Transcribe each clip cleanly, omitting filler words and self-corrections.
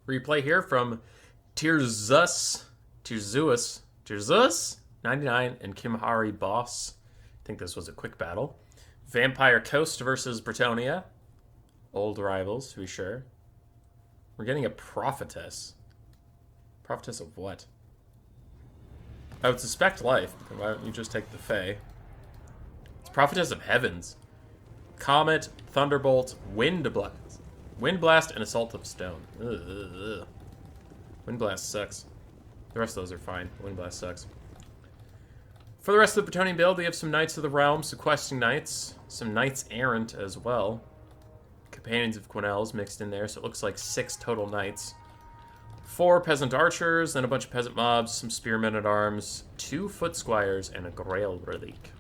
Replay here from Tirzus 99 and Kimhari Boss. I think this was a quick battle. Vampire Coast versus Bretonia. Old rivals, to be sure. We're getting a prophetess. Prophetess of what? I would suspect life, but why don't you just take the Fae? It's Prophetess of Heavens. Comet, Thunderbolt, Wind Blast, and Assault of Stone. Ugh. Wind Blast sucks. The rest of those are fine. Wind Blast sucks. For the rest of the Bretonian build, we have some Knights of the Realm, some Questing Knights, some Knights Errant as well. Companions of Quenelles mixed in there, so it looks like 6 total Knights. 4 Peasant Archers, then a bunch of Peasant Mobs, some Spearmen at Arms, 2 Foot Squires, and a Grail Relic.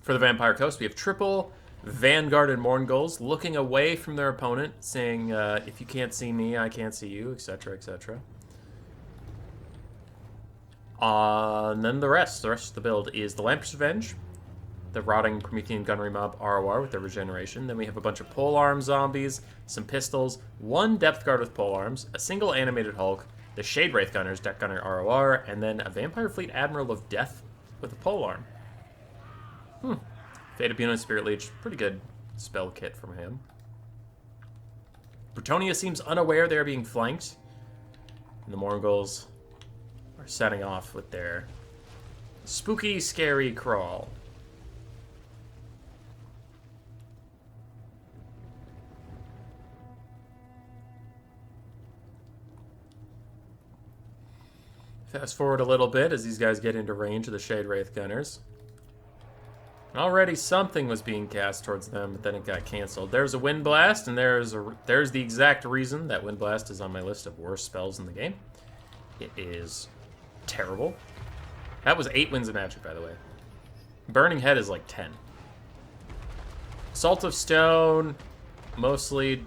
For the Vampire Coast, we have triple Vanguard and Mournguls looking away from their opponent, saying, if you can't see me, I can't see you, etc., etc. And then the rest of the build is the Lamprey's Revenge, the Rotting Promethean Gunnery Mob ROR with their regeneration. Then we have a bunch of polearm zombies, some pistols, 1 Depth Guard with polearms, a single Animated Hulk, the Shade Wraith Gunners, Deck Gunner ROR, and then a Vampire Fleet Admiral of Death with a polearm. Fate of Buna and Spirit Leech, pretty good spell kit from him. Bretonia seems unaware they are being flanked, and the Mournguls are setting off with their spooky, scary crawl. Fast forward a little bit as these guys get into range of the Shade Wraith Gunners. Already something was being cast towards them, but then it got canceled. There's a Wind Blast, and there's the exact reason that Wind Blast is on my list of worst spells in the game. It is terrible. That was 8 wins of magic, by the way. Burning Head is like 10. Assault of Stone mostly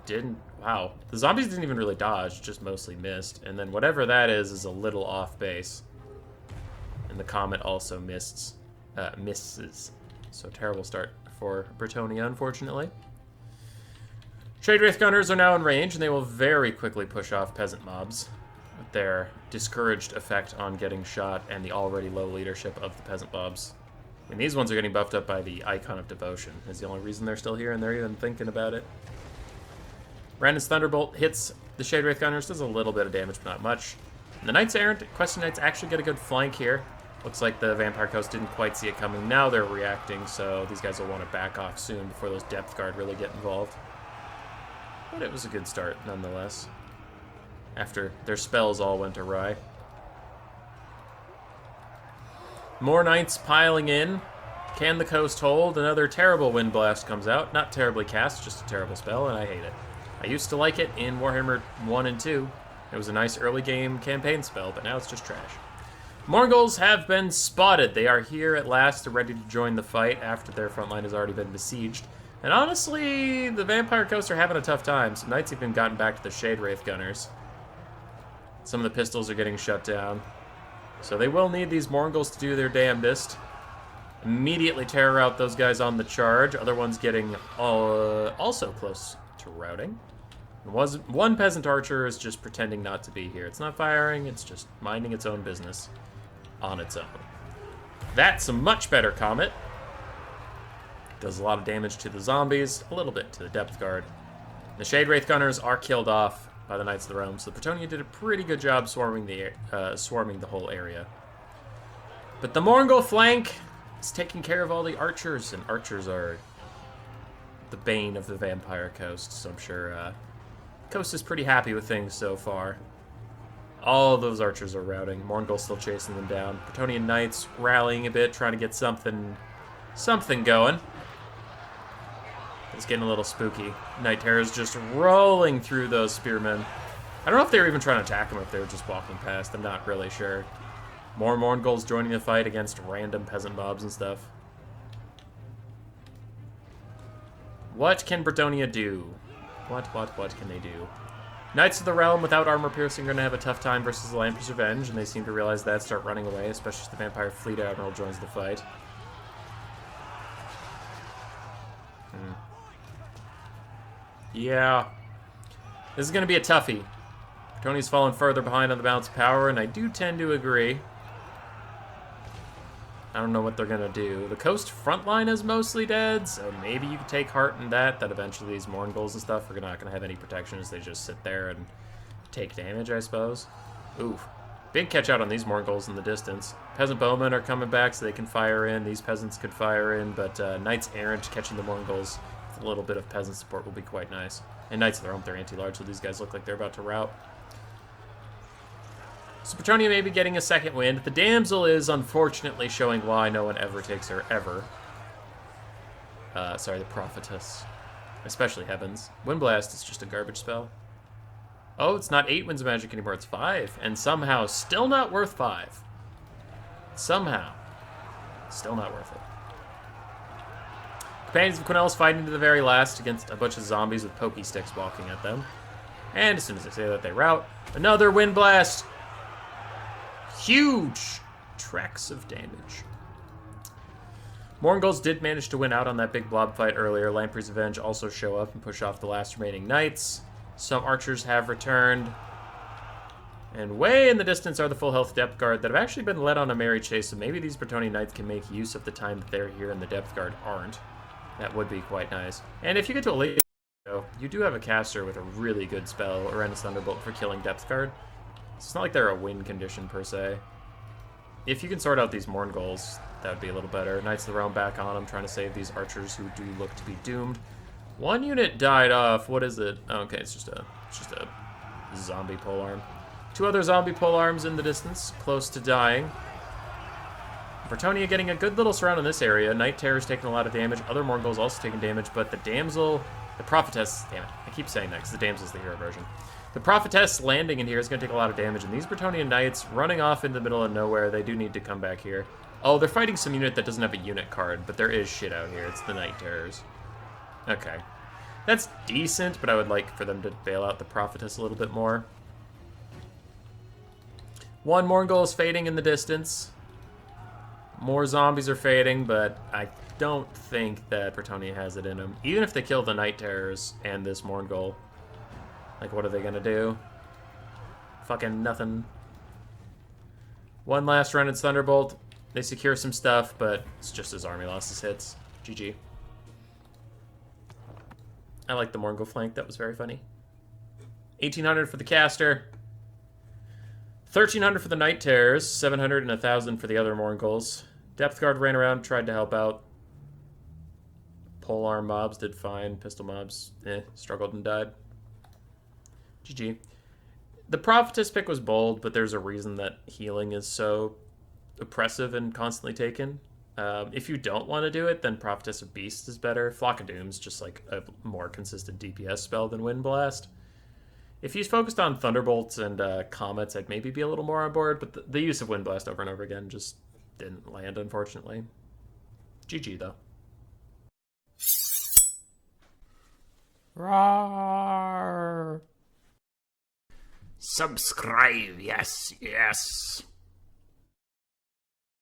didn't... Wow. The zombies didn't even really dodge, just mostly missed. And then whatever that is a little off base. And the Comet also misses. So terrible start for Bretonia, unfortunately. Shade Wraith Gunners are now in range, and they will very quickly push off Peasant Mobs with their discouraged effect on getting shot and the already low leadership of the Peasant Mobs. I mean, these ones are getting buffed up by the Icon of Devotion. Is the only reason they're still here, and they're even thinking about it. Randon's Thunderbolt hits the Shade Wraith Gunners, does a little bit of damage, but not much. And the Knights Errant, Questing Knights actually get a good flank here. Looks like the Vampire Coast didn't quite see it coming. Now they're reacting, so these guys will want to back off soon before those Depth Guard really get involved. But it was a good start, nonetheless. After their spells all went awry. More Knights piling in. Can the coast hold? Another terrible Wind Blast comes out. Not terribly cast, just a terrible spell, and I hate it. I used to like it in Warhammer 1 and 2. It was a nice early game campaign spell, but now it's just trash. Mournguls have been spotted. They are here at last. They're ready to join the fight after their front line has already been besieged. And honestly, the Vampire Coast are having a tough time. Some Knights even gotten back to the Shade Wraith Gunners. Some of the pistols are getting shut down. So they will need these Mournguls to do their damnedest. Immediately terror out those guys on the charge. Other ones getting also close to routing. One Peasant Archer is just pretending not to be here. It's not firing, it's just minding its own business on its own. That's a much better Comet. Does a lot of damage to the zombies, a little bit to the Depth Guard. The Shade Wraith Gunners are killed off by the Knights of the Realm, so the Bretonia did a pretty good job swarming the whole area. But the Mourngul Flank is taking care of all the archers, and archers are the bane of the Vampire Coast, so I'm sure Coast is pretty happy with things so far. All of those archers are routing. Mourngul's still chasing them down. Bretonian Knights rallying a bit, trying to get something going. It's getting a little spooky. Knight Terror's just rolling through those spearmen. I don't know if they were even trying to attack them or if they were just walking past. I'm not really sure. More Mournguls joining the fight against random peasant mobs and stuff. What can Bretonia do? What can they do? Knights of the Realm without armor piercing are going to have a tough time versus the Lamprey's Revenge, and they seem to realize that, start running away, especially if the Vampire Fleet Admiral joins the fight. Yeah. This is going to be a toughie. Tony's fallen further behind on the balance of power, and I do tend to agree. I don't know what they're going to do. The coast front line is mostly dead, so maybe you could take heart in that eventually these Mourngulls and stuff are not going to have any protections. They just sit there and take damage, I suppose. Oof. Big catch out on these Mourngulls in the distance. Peasant bowmen are coming back so they can fire in. These peasants could fire in, but Knights Errant catching the Mourngulls with a little bit of peasant support will be quite nice. And Knights of the Realm, they're anti-large, so these guys look like they're about to rout. So Bretonnia may be getting a second wind. The Damsel is unfortunately showing why no one ever takes her, ever. Sorry, the Prophetess. Especially Heavens. Windblast is just a garbage spell. Oh, it's not 8 Winds of Magic anymore, it's 5. And somehow, still not worth 5. Somehow. Still not worth it. Companions of Quenelles fighting to the very last against a bunch of zombies with pokey sticks walking at them. And as soon as I say that, they rout. Another Wind Blast! Huge tracks of damage. Mourngulls did manage to win out on that big blob fight earlier. Lamprey's Revenge also show up and push off the last remaining knights. Some archers have returned. And way in the distance are the full health depth guard that have actually been led on a merry chase, so maybe these Bretonnian knights can make use of the time that they're here and the depth guard aren't. That would be quite nice. And if you get to a late you do have a caster with a really good spell, Arena's Thunderbolt, for killing depth guard. It's not like they're a win condition per se. If you can sort out these Mourngulls, that would be a little better. Knights of the Realm back on them, trying to save these archers who do look to be doomed. One unit died off. What is it? Oh, okay, it's just a zombie polearm. 2 other zombie polearms in the distance, close to dying. Bretonnia getting a good little surround in this area. Night Terror's taking a lot of damage. Other Mourngulls also taking damage, but the Damsel, the Prophetess, damn it, I keep saying that because the Damsel's the hero version. The Prophetess landing in here is going to take a lot of damage, and these Bretonnian Knights running off in the middle of nowhere, they do need to come back here. Oh, they're fighting some unit that doesn't have a unit card, but there is shit out here. It's the Night Terrors. Okay. That's decent, but I would like for them to bail out the Prophetess a little bit more. One Mourngull is fading in the distance. More zombies are fading, but I don't think that Bretonnia has it in them. Even if they kill the Night Terrors and this Mourngul, like, what are they gonna do? Fucking nothing. One last run in Thunderbolt. They secure some stuff, but it's just his army losses hits. GG. I like the Mourngul Flank. That was very funny. 1,800 for the caster. 1,300 for the Night Terrors. 700 and 1,000 for the other Mourngulls. Depth Guard ran around, tried to help out. Polearm mobs did fine. Pistol mobs, struggled and died. GG. The Prophetess pick was bold, but there's a reason that healing is so oppressive and constantly taken. If you don't want to do it, then Prophetess of Beast is better. Flock of Doom's just like a more consistent DPS spell than Wind Blast. If he's focused on Thunderbolts and Comets, I'd maybe be a little more on board, but the use of Wind Blast over and over again just didn't land, unfortunately. GG, though. Roar! Subscribe, yes, yes.